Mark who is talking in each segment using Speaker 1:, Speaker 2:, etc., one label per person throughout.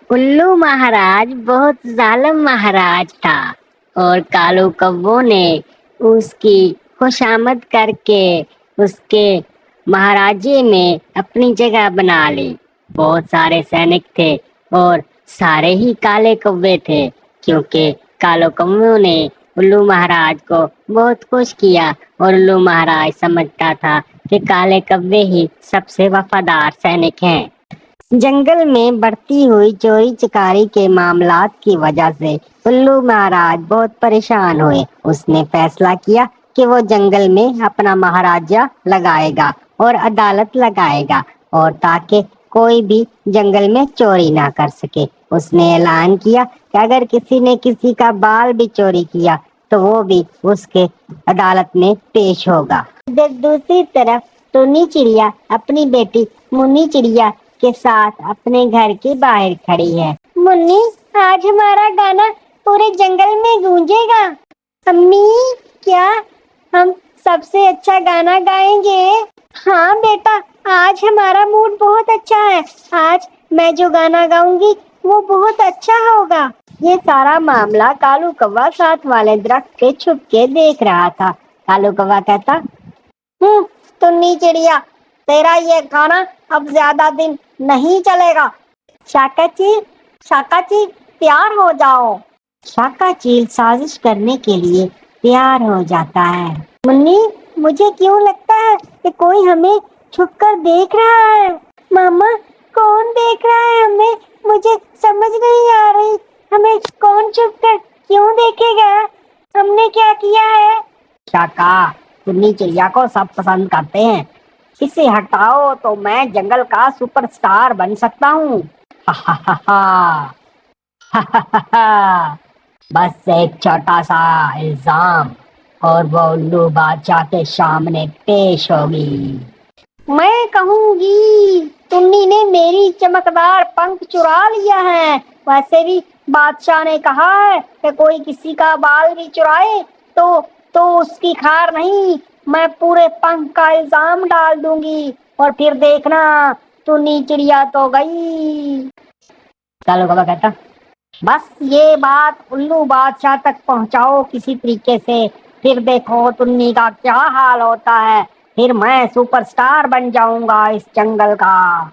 Speaker 1: उल्लू महाराज बहुत जालिम महाराज था और कालू कौवों ने उसकी खुशामद करके उसके महाराजे में अपनी जगह बना ली। बहुत सारे सैनिक थे और सारे ही काले कौवे थे, क्योंकि कालो कौवों ने उल्लू महाराज को बहुत खुश किया और उल्लू महाराज समझता था कि काले कौवे ही सबसे वफादार सैनिक हैं। जंगल में बढ़ती हुई चोरी चकारी के मामलात की वजह से उल्लू महाराज बहुत परेशान हुए। उसने फैसला किया कि वो जंगल में अपना महाराजा लगाएगा और अदालत लगाएगा, और ताकि कोई भी जंगल में चोरी ना कर सके। उसने ऐलान किया कि अगर किसी ने किसी का बाल भी चोरी किया तो वो भी उसके अदालत में पेश होगा। दूसरी तरफ टुन्नी चिड़िया अपनी बेटी मुन्नी चिड़िया के साथ अपने घर के बाहर खड़ी है। मुन्नी, आज हमारा गाना पूरे जंगल में गूंजेगा। अम्मी, क्या हम सबसे अच्छा गाना गाएंगे? हाँ बेटा, आज हमारा मूड बहुत अच्छा है। आज मैं जो गाना गाऊंगी वो बहुत अच्छा होगा। ये सारा मामला कालू कौवा साथ वाले दरख्त के छुप के देख रहा था। कालू कौवा कहता, टुन्नी चिड़िया, तेरा ये गाना अब ज्यादा दिन नहीं चलेगा। शाका चील तैयार हो जाओ। शाका चील साजिश करने के लिए तैयार हो जाता है। मुन्नी, मुझे क्यों लगता है कि कोई हमें छुपकर देख रहा है। मामा, कौन देख रहा है हमें? मुझे समझ नहीं आ रही। हमें कौन छुपकर क्यों देखेगा? हमने क्या किया है? शाका, टुन्नी चिड़िया को सब पसंद करते हैं। इसे हटाओ तो मैं जंगल का सुपरस्टार बन सकता हूँ। बस एक छोटा सा इल्जाम और वो उल्लू बादशाह के सामने पेश होगी। मैं कहूँगी टुन्नी ने मेरी चमकदार पंख चुरा लिया है। वैसे भी बादशाह ने कहा है कि कोई किसी का बाल भी चुराए तो उसकी खार नहीं। मैं पूरे पंख का इल्जाम डाल दूंगी और फिर देखना, टुन्नी चिड़िया तो गई। कालू कौवा कहता, बस ये बात उल्लू बादशाह तक पहुंचाओ किसी तरीके से, फिर देखो टुन्नी का क्या हाल होता है। फिर मैं सुपरस्टार बन जाऊंगा इस जंगल का।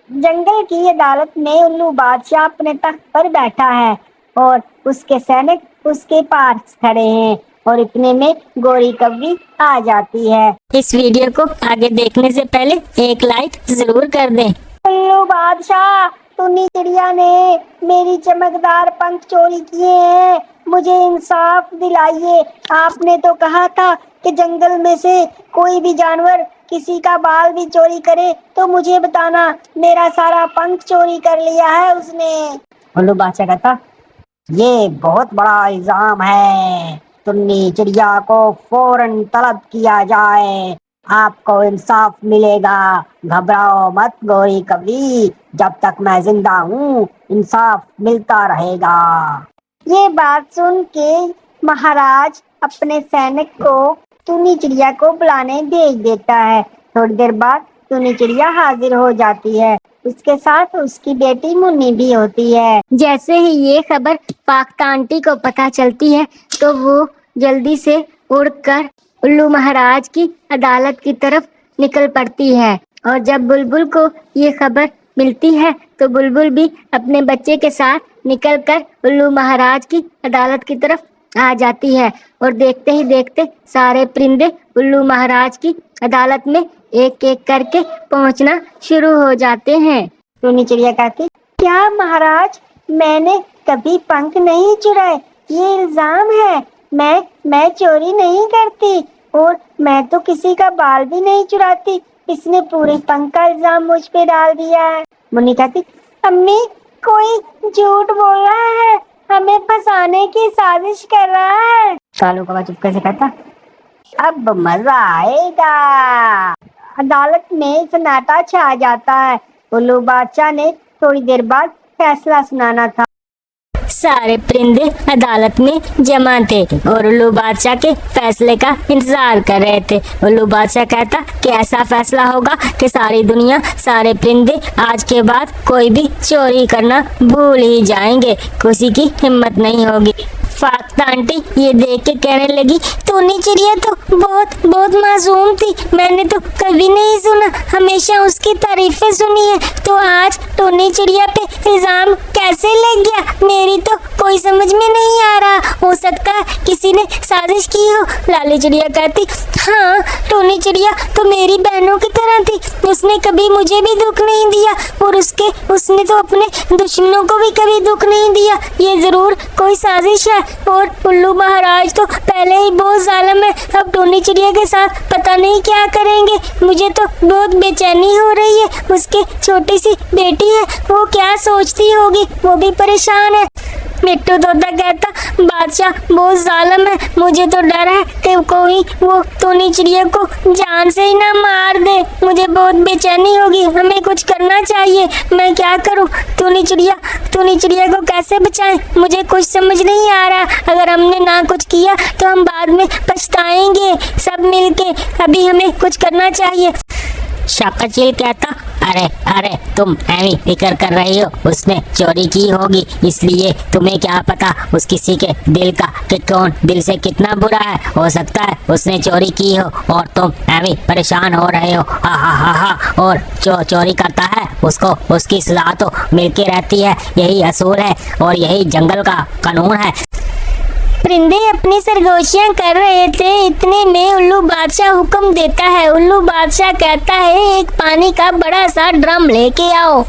Speaker 1: जंगल की अदालत में उल्लू बादशाह अपने तख्त पर बैठा है और उसके सैनिक उसके पास खड़े हैं, और इतने में गोरी कौवी आ जाती है। इस वीडियो को आगे देखने से पहले एक लाइक जरूर कर दें। उल्लू बादशाह, टुन्नी चिड़िया ने मेरी चमकदार पंख चोरी किए हैं। मुझे इंसाफ दिलाइए। आपने तो कहा था कि जंगल में से कोई भी जानवर किसी का बाल भी चोरी करे तो मुझे बताना। मेरा सारा पंख चोरी कर लिया है उसने। उल्लू बादशाह कहता, ये बहुत बड़ा इल्जाम है। टुन्नी चिड़िया को फौरन तलब किया जाए। आपको इंसाफ मिलेगा। घबराओ मत गोरी कौवी, जब तक मैं जिंदा हूँ इंसाफ मिलता रहेगा। ये बात सुन के महाराज अपने सैनिक को टुन्नी चिड़िया को बुलाने भेज देता है। थोड़ी देर बाद टुन्नी चिड़िया हाजिर हो जाती है। उसके साथ उसकी बेटी मुन्नी भी होती है। जैसे ही ये खबर पाख्ता आंटी को पता चलती है तो वो जल्दी से उड़कर उल्लू महाराज की अदालत की तरफ निकल पड़ती है। और जब बुलबुल को ये खबर मिलती है तो बुलबुल भी अपने बच्चे के साथ निकलकर उल्लू महाराज की अदालत की तरफ आ जाती है, और देखते ही देखते सारे परिंदे उल्लू महाराज की अदालत में एक एक करके पहुंचना शुरू हो जाते हैं। टुन्नी चिड़िया कहती, क्या महाराज, मैंने कभी पंख नहीं चुराए। ये इल्जाम है। मैं चोरी नहीं करती और मैं तो किसी का बाल भी नहीं चुराती। इसने पूरे पंख का इल्जाम मुझ पे डाल दिया है। मुन्नी कहती, अम्मी, कोई झूठ बोल रहा है, हमें फंसाने की साजिश कर रहा है। कालू कौवा चुपके से कहता, अब मजा आएगा। अदालत में सन्नाटा छा जाता है। उल्लू बादशाह ने थोड़ी देर बाद फैसला सुनाना था।
Speaker 2: सारे परिंदे अदालत में जमा थे और उल्लू बादशाह के फैसले का इंतजार कर रहे थे। उल्लू बादशाह कहता कि ऐसा फैसला होगा कि सारी दुनिया, सारे परिंदे आज के बाद कोई भी चोरी करना भूल ही जाएंगे, किसी की हिम्मत नहीं होगी। फाख्ता आंटी ये देख के कहने लगी, टोनी चिड़िया तो बहुत बहुत मासूम थी, मैंने तो कभी नहीं सुना, हमेशा उसकी तारीफें सुनी है, तो आज टोनी चिड़िया पे इल्जाम कैसे लग गया, मेरी तो कोई समझ में नहीं आ रहा, हो सकता है किसी ने साजिश की हो। लाली चिड़िया कहती, हाँ टोनी चिड़िया तो मेरी बहनों की तरह थी, उसने कभी मुझे भी दुख नहीं दिया और उसने तो अपने दुश्मनों को भी कभी दुख नहीं दिया, ये जरूर कोई साजिश है। और उल्लू महाराज तो पहले ही बहुत जालिम है, अब टोनी चिड़िया के साथ पता नहीं क्या करेंगे, मुझे तो बहुत बेचैनी हो रही है, उसके छोटी सी बेटी है, वो क्या सोचती होगी, वो भी परेशान है। मिट्टू तोता कहता, बादशाह बहुत जालिम है, मुझे तो डर है कि कोई वो टोनी चिड़िया को जान से ही ना मार दे, मुझे बहुत बेचैनी होगी, हमें कुछ करना चाहिए, मैं क्या करूं, टोनी चिड़िया को कैसे बचाएं, मुझे कुछ समझ नहीं आ रहा, अगर हमने ना कुछ किया तो हम बाद में पछताएंगे, सब मिलके अभी हमें कुछ करना चाहिए। शाका चील कहता, अरे अरे तुम ऐवी फिक्र कर रही हो, उसने चोरी की होगी, इसलिए तुम्हें क्या पता उस किसी के दिल का कि कौन दिल से कितना बुरा है, हो सकता है उसने चोरी की हो और तुम ऐवी परेशान हो रहे हो, हा हा हा हा। और जो चोरी करता है उसको उसकी सजा तो मिलती रहती है, यही असूल है और यही जंगल का कानून है। परिंदे अपनी सरगोशियां कर रहे थे, इतने में उल्लू बादशाह हुक्म देता है। उल्लू बादशाह कहता है, एक पानी का बड़ा सा ड्रम लेके आओ,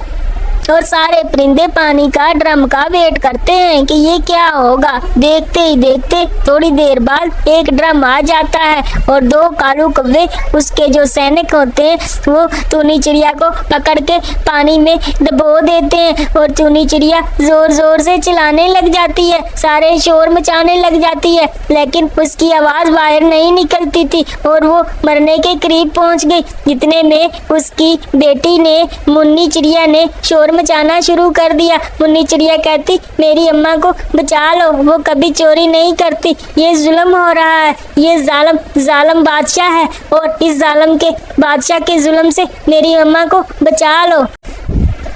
Speaker 2: और सारे परिंदे पानी का ड्रम का वेट करते हैं कि ये क्या होगा। देखते ही देखते थोड़ी देर बाद एक ड्रम आ जाता है और दो कालू कौवे उसके जो सैनिक होते हैं वो टूनी चिड़िया को पकड़ के पानी में दबो देते हैं और टूनी चिड़िया जोर जोर से चिल्लाने लग जाती है, सारे शोर मचाने लग जाती है, लेकिन उसकी आवाज बाहर नहीं निकलती थी और वो मरने के करीब पहुंच गई। इतने में उसकी बेटी ने, मुन्नी चिड़िया ने शोर मचाना शुरू कर दिया। मुन्नी चिड़िया कहती, मेरी अम्मा को बचा लो, वो कभी चोरी नहीं करती, ये जुल्म हो रहा है, ये जालिम बादशाह है और इस जालिम के बादशाह के जुल्म से मेरी अम्मा को बचा लो।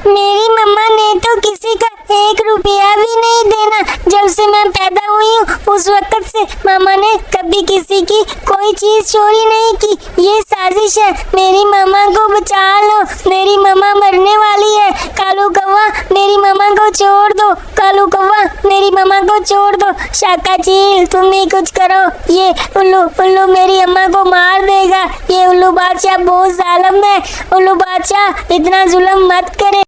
Speaker 2: मेरी मम्मा ने तो किसी का 1 रुपया भी नहीं देना, जब से मैं पैदा हुई हूँ उस वक्त से मामा ने कभी किसी की कोई चीज चोरी नहीं की, ये साजिश है, मेरी मम्मा को बचा लो, मेरी मम्मा मरने वाली है, कालू कौवा मेरी मम्मा को छोड़ दो, कालू कौवा मेरी मम्मा को छोड़ दो, शाका चील तुम ही कुछ करो, ये उल्लू मेरी अम्मा को मार देगा, ये उल्लू बादशाह बहुत जालिम है, उल्लू बादशाह इतना जुल्म मत करे।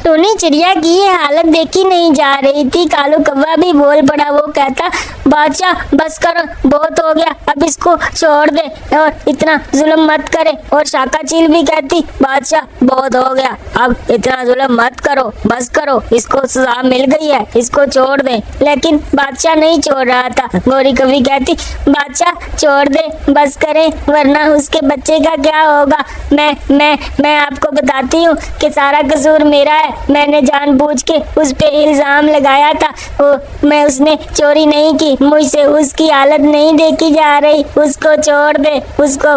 Speaker 2: टूनी चिड़िया की ये हालत देखी नहीं जा रही थी। कालू कौवा भी बोल पड़ा, वो कहता, बादशाह बस करो, बहुत हो गया, अब इसको छोड़ दे और इतना जुल्म मत करे। और शाका चील भी कहती, बादशाह बहुत हो गया, अब इतना जुल्म मत करो, बस करो, इसको सजा मिल गई है, इसको छोड़ दे। लेकिन बादशाह नहीं छोड़ रहा था। गोरी कवि कहती, बादशाह छोड़ दे, बस करें, वरना उसके बच्चे का क्या होगा। मैं आपको बताती हूँ कि सारा कसूर मेरा है, मैंने जानबूझ के उस पे इल्जाम लगाया था, मैं उसने चोरी नहीं की, मुझसे उसकी हालत नहीं देखी जा रही, उसको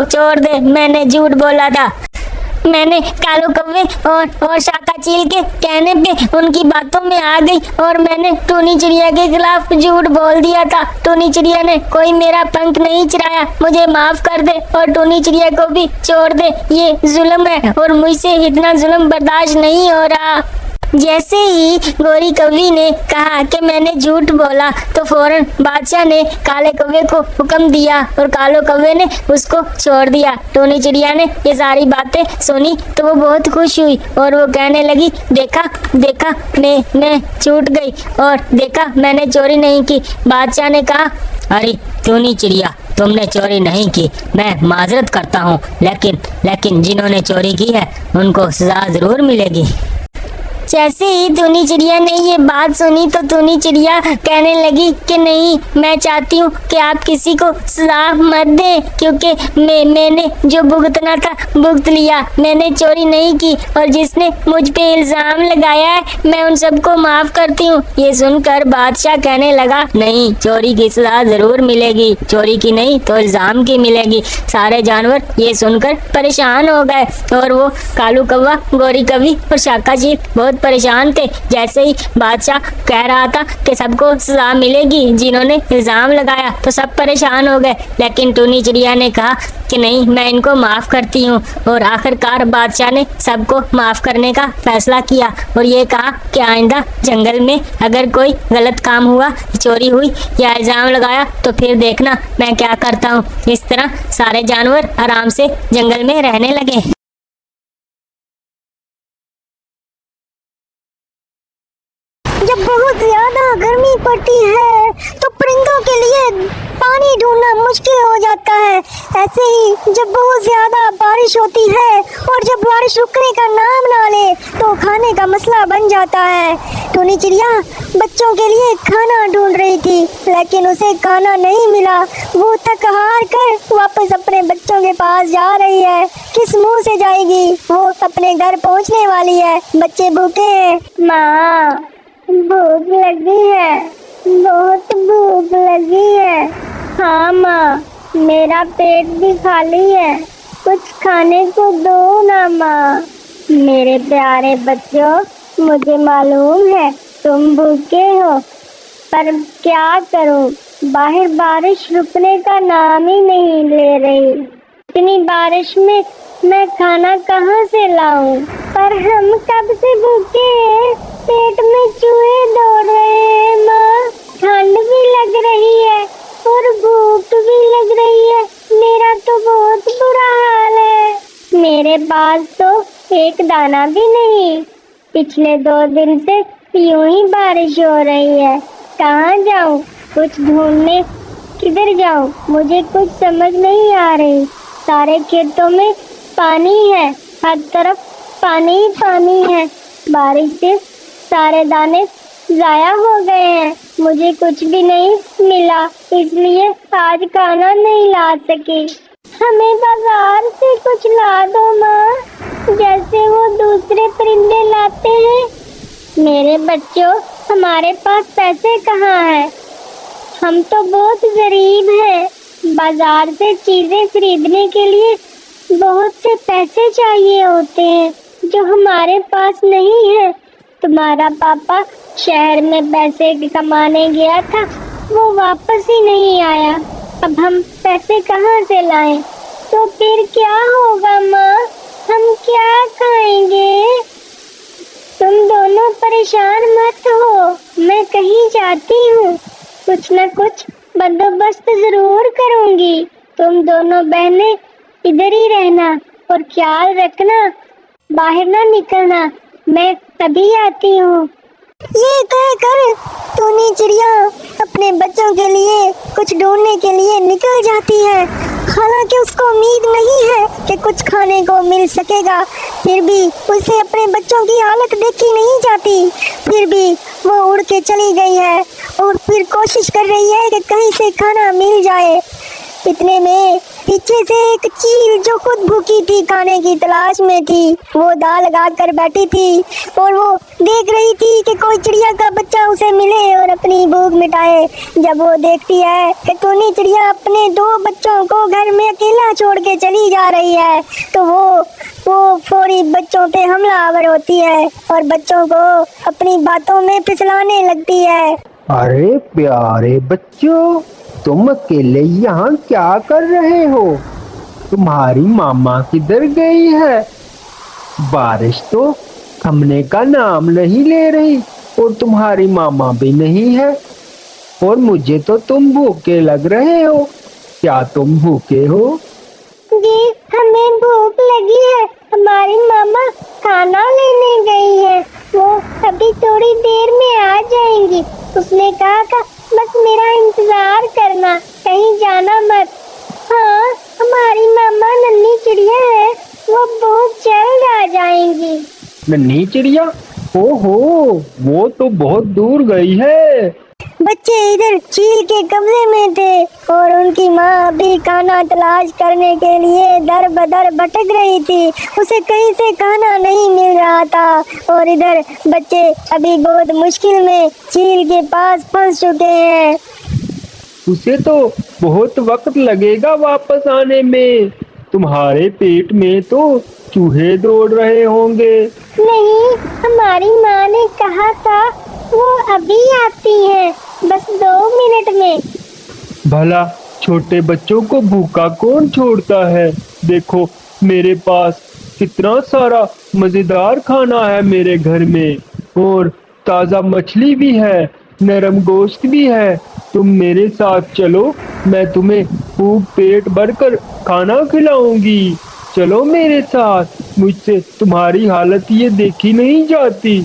Speaker 2: छोड़ दे, मैंने झूठ बोला था। मैंने कालू कौवे और शाका चील के कहने पे उनकी बातों में आ गई और मैंने टूनी चिड़िया के खिलाफ झूठ बोल दिया था। टूनी चिड़िया ने कोई मेरा पंख नहीं चुराया, मुझे माफ कर दे और टूनी चिड़िया को भी छोड़ दे, ये जुल्म है और मुझसे इतना जुल्म बर्दाश्त नहीं हो रहा। जैसे ही गोरी कौवी ने कहा कि मैंने झूठ बोला तो फौरन बादशाह ने काले कौवे को हुक्म दिया और कालो कौवे ने उसको छोड़ दिया। टूनी चिड़िया ने ये सारी बातें सुनी तो वो बहुत खुश हुई और वो कहने लगी, देखा मैं छूट गई और देखा मैंने चोरी नहीं की। बादशाह ने कहा, अरे टूनी चिड़िया तुमने चोरी नहीं की, मैं माजरत करता हूँ, लेकिन जिन्होंने चोरी की है उनको सजा जरूर मिलेगी। जैसे ही टूनी चिड़िया ने ये बात सुनी तो टूनी चिड़िया कहने लगी कि नहीं, मैं चाहती हूँ कि आप किसी को सजा मत दें, क्योंकि मैंने जो भुगतना था भुगत लिया, मैंने चोरी नहीं की और जिसने मुझ पे इल्जाम लगाया है मैं उन सबको माफ करती हूँ। ये सुनकर बादशाह कहने लगा, नहीं, चोरी की सजा जरूर मिलेगी, चोरी की नहीं तो इल्जाम की मिलेगी। सारे जानवर ये सुनकर परेशान हो गए और वो कालू कौवा, गोरी कवि और शाका जी बहुत परेशान थे। जैसे ही बादशाह कह रहा था कि सबको सजा मिलेगी जिन्होंने इल्जाम लगाया, तो सब परेशान हो गए, लेकिन टूनी चिड़िया ने कहा कि नहीं, मैं इनको माफ करती हूँ। और आखिरकार बादशाह ने सबको माफ करने का फैसला किया और ये कहा कि आइंदा जंगल में अगर कोई गलत काम हुआ, चोरी हुई या इल्जाम लगाया तो फिर देखना मैं क्या करता हूँ। इस तरह सारे जानवर आराम से जंगल में रहने लगे।
Speaker 1: जब बहुत ज्यादा गर्मी पड़ती है तो परिंदों के लिए पानी ढूंढना मुश्किल हो जाता है। ऐसे ही जब बहुत ज्यादा बारिश होती है और जब बारिश रुकने का नाम ना ले तो खाने का मसला बन जाता है। टूनी चिड़िया बच्चों के लिए खाना ढूंढ रही थी, लेकिन उसे खाना नहीं मिला। वो थक हार कर वापस अपने बच्चों के पास जा रही है। किस मुंह से जाएगी? वो अपने घर पहुंचने वाली है। बच्चे भूखे हैं। माँ, भूख लगी है, बहुत भूख लगी है। हाँ माँ, मेरा पेट भी खाली है, कुछ खाने को दो ना माँ। मेरे प्यारे बच्चों, मुझे मालूम है तुम भूखे हो, पर क्या करूं, बाहर बारिश रुकने का नाम ही नहीं ले रही। इतनी बारिश में मैं खाना कहाँ से लाऊं? पर हम कब से भूखे हैं, पेट में चूहे दौड़ रहे हैं माँ। ठंड भी लग रही है और भूख भी लग रही है। मेरा तो बहुत बुरा हाल है। मेरे पास तो एक दाना भी नहीं। पिछले 2 दिन से यूं ही बारिश हो रही है। कहाँ जाऊं, कुछ ढूंढने किधर जाऊं, मुझे कुछ समझ नहीं आ रही। सारे खेतों में पानी है, हर तरफ पानी ही पानी है। बारिश से सारे दाने जाया हो गए हैं। मुझे कुछ भी नहीं मिला, इसलिए आज खाना नहीं ला सकी। हमें बाजार से कुछ ला दो माँ, जैसे वो दूसरे परिंदे लाते हैं। मेरे बच्चों, हमारे पास पैसे कहाँ हैं? हम तो बहुत गरीब हैं। बाजार से चीजें खरीदने के लिए बहुत से पैसे चाहिए होते हैं, जो हमारे पास नहीं है। तुम्हारा पापा शहर में पैसे कमाने गया था, वो वापस ही नहीं आया। अब हम पैसे कहाँ से लाएं? तो फिर क्या होगा माँ? हम क्या खाएंगे? तुम दोनों परेशान मत हो, मैं कहीं जाती हूँ, कुछ न कुछ बंदोबस्त जरूर करूँगी। तुम दोनों बहनें इधर ही रहना और ख्याल रखना, बाहर ना निकलना। मैं अभी आती हूँ। ये कहकर टूनी चिड़िया अपने बच्चों के लिए कुछ ढूंढने के लिए निकल जाती है। हालांकि उसको उम्मीद नहीं है कि कुछ खाने को मिल सकेगा, फिर भी उसे अपने बच्चों की हालत देखी नहीं जाती। फिर भी वो उड़ के चली गई है और फिर कोशिश कर रही है कि कहीं से खाना मिल जाए। इतने में पीछे से एक चील जो खुद भूखी थी, खाने की तलाश में थी, वो दाल लगा कर बैठी थी और वो देख रही थी कि कोई चिड़िया का बच्चा उसे मिले और अपनी भूख मिटाए। जब वो देखती है कि टूनी चिड़िया अपने 2 बच्चों को घर में अकेला छोड़ के चली जा रही है, तो वो फौरी बच्चों पे हमलावर होती है और बच्चों को अपनी बातों में फिसलाने लगती है।
Speaker 3: अरे प्यारे बच्चों, तुम अकेले यहाँ क्या कर रहे हो? तुम्हारी मामा किधर गई है? बारिश तो थमने का नाम नहीं ले रही और तुम्हारी मामा भी नहीं है, और मुझे तो तुम भूखे लग रहे हो। क्या तुम भूखे हो?
Speaker 1: जी, हमें भूख लगी है। हमारी मामा खाना लेने गई है, वो अभी थोड़ी देर में आ जाएंगी। उसने कहा था बस मेरा इंतजार करना, कहीं जाना मत। हाँ, हमारी मामा नन्ही चिड़िया है, वो बहुत जल्द आ जाएंगी।
Speaker 3: नन्ही चिड़िया? ओहो, वो तो बहुत दूर गई है।
Speaker 1: बच्चे इधर चील के कब्जे में थे और उनकी माँ अभी खाना तलाश करने के लिए दर बदर भटक रही थी। उसे कहीं से खाना नहीं मिल रहा था और इधर बच्चे अभी बहुत मुश्किल में चील के पास फंस चुके हैं।
Speaker 3: उसे तो बहुत वक्त लगेगा वापस आने में। तुम्हारे पेट में तो चूहे दौड़ रहे होंगे।
Speaker 1: नहीं, हमारी माँ ने कहा था वो अभी आती है, बस 2 मिनट में।
Speaker 3: भला छोटे बच्चों को भूखा कौन छोड़ता है? देखो मेरे पास कितना सारा मजेदार खाना है मेरे घर में, और ताजा मछली भी है, नरम गोश्त भी है। तुम मेरे साथ चलो, मैं तुम्हें खूब पेट भरकर खाना खिलाऊंगी। चलो मेरे साथ, मुझसे तुम्हारी हालत ये देखी नहीं जाती।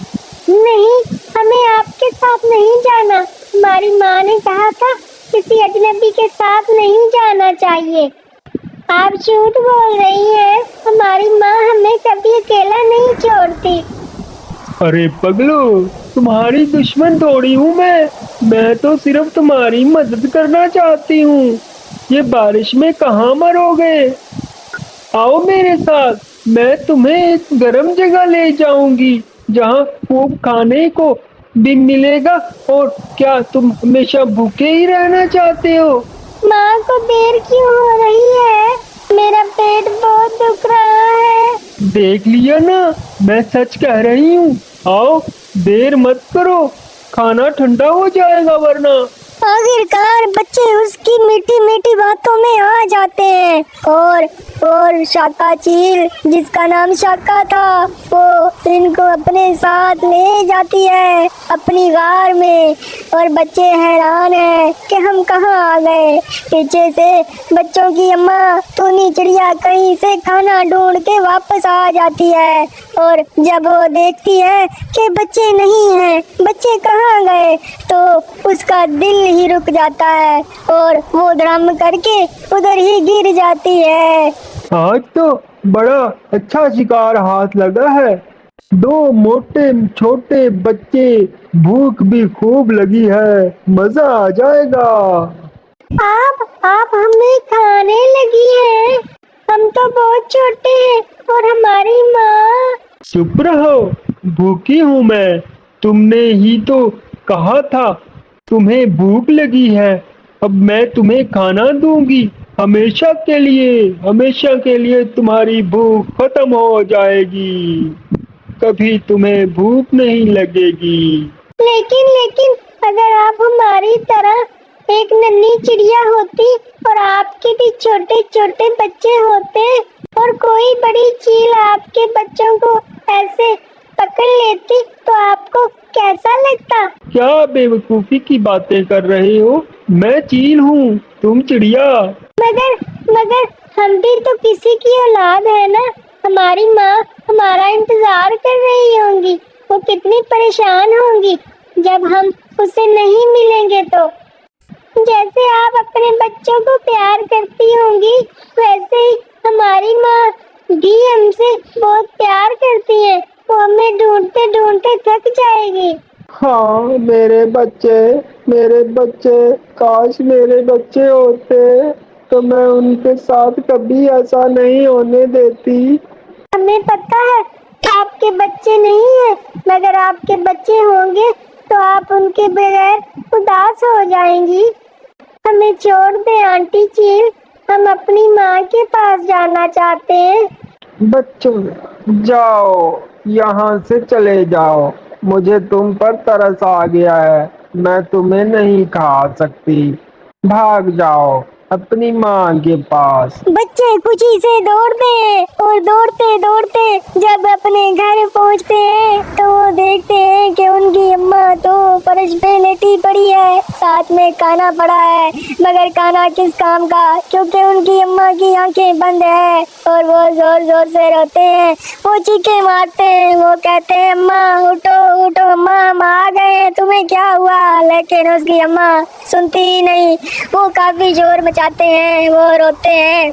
Speaker 1: नहीं, हमें आपके साथ नहीं जाना। हमारी माँ ने कहा था किसी अजनबी के साथ नहीं जाना चाहिए। आप झूठ बोल रही हैं। हमारी माँ हमें कभी अकेला नहीं छोड़ती।
Speaker 3: अरे पगलो, तुम्हारी दुश्मन थोड़ी हूँ मैं तो सिर्फ तुम्हारी मदद करना चाहती हूँ। ये बारिश में कहाँ मरोगे? आओ मेरे साथ, मैं तुम्हें एक गर्म जगह ले जाऊंगी जहाँ खूब खाने को भी मिलेगा। और क्या तुम हमेशा भूखे ही रहना चाहते हो?
Speaker 1: माँ को देर क्यों हो रही है? मेरा पेट बहुत दुख रहा है।
Speaker 3: देख लिया ना, मैं सच कह रही हूँ। आओ, देर मत करो, खाना ठंडा हो जाएगा वरना।
Speaker 1: आखिरकार बच्चे उसकी मीठी मीठी बातों में आ जाते हैं और शाका चील, जिसका नाम शाका था, वो इनको अपने साथ ले जाती है अपनी गार में। और बच्चे हैरान हैं कि हम कहाँ आ गए। पीछे से बच्चों की अम्मा टूनी चिड़िया कहीं से खाना ढूंढ के वापस आ जाती है, और जब वो देखती है कि बच्चे नहीं हैं, बच्चे कहाँ गए, तो उसका दिल ही रुक जाता है और वो धड़म करके उधर ही गिर जाती है।
Speaker 3: आज तो बड़ा अच्छा शिकार हाथ लगा है। 2 मोटे छोटे बच्चे, भूख भी खूब लगी है, मजा आ जाएगा।
Speaker 1: आप हमें खाने लगी हैं। हम तो बहुत छोटे हैं और हमारी माँ।
Speaker 3: चुप रहो, भूखी हूँ मैं। तुमने ही तो कहा था तुम्हें भूख लगी है। अब मैं तुम्हें खाना दूंगी, हमेशा के लिए तुम्हारी भूख खत्म हो जाएगी। कभी तुम्हें भूख नहीं लगेगी।
Speaker 1: लेकिन अगर आप हमारी तरह एक नन्ही चिड़िया होती और आपके भी छोटे छोटे बच्चे होते और कोई बड़ी चील आपके बच्चों को ऐसे पकड़ लेती, तो आपको कैसा लगता?
Speaker 3: क्या बेवकूफी की बातें कर रहे हो? मैं चील हूँ, तुम चिड़िया।
Speaker 1: मगर हम भी तो किसी की औलाद है ना। हमारी माँ हमारा इंतजार कर रही होंगी। वो कितनी परेशान होंगी जब हम उसे नहीं मिलेंगे। तो जैसे आप अपने बच्चों को प्यार करती होंगी, वैसे ही हमारी माँ भी हमसे बहुत प्यार करती है। वो हमें ढूंढते ढूंढते थक जाएगी।
Speaker 3: हाँ, मेरे बच्चे, काश मेरे बच्चे होते तो मैं उनके साथ कभी ऐसा नहीं होने देती।
Speaker 1: हमें पता है आपके बच्चे नहीं हैं, मगर आपके बच्चे होंगे तो आप उनके बगैर उदास हो जाएंगी। हमें छोड़ दे आंटी चील, हम अपनी माँ के पास जाना चाहते हैं।
Speaker 3: बच्चों, जाओ, यहाँ से चले जाओ। मुझे तुम पर तरस आ गया है, मैं तुम्हें नहीं खा सकती। भाग जाओ अपनी माँ के पास।
Speaker 1: बच्चे खुशी से दौड़ते हैं और दौड़ते दौड़ते जब अपने घर पहुंचते हैं तो वो देखते हैं कि उनकी अम्मा तो फर्श पे लेटी पड़ी है, साथ में खाना पड़ा है, मगर खाना किस काम का, क्योंकि उनकी अम्मा की आंखें बंद है। और वो जोर जोर से रोते हैं, वो चीखें मारते हैं, वो कहते हैं अम्मा उठो उठो अम्मा, हम आ गए हैं, तुम्हें क्या हुआ? लेकिन उसकी अम्मा सुनती ही नहीं। वो काफी शोर मचाते हैं, वो रोते हैं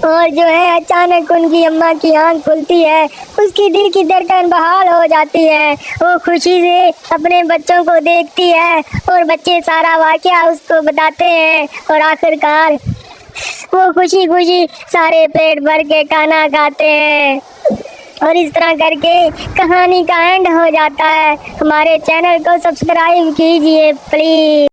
Speaker 2: اور جو ہے اچانک ان کی اماں کی آنکھ کھلتی ہے، اس کی دل کی دھڑکن بحال ہو جاتی ہے، وہ خوشی سے اپنے بچوں کو دیکھتی ہے اور بچے سارا واقعہ اس کو بتاتے ہیں، اور آخر کار وہ خوشی خوشی سارے پیٹ بھر کے کھانا کھاتے ہیں، اور اس طرح کر کے کہانی کا اینڈ ہو جاتا ہے۔ ہمارے چینل کو سبسکرائب کیجئے پلیز۔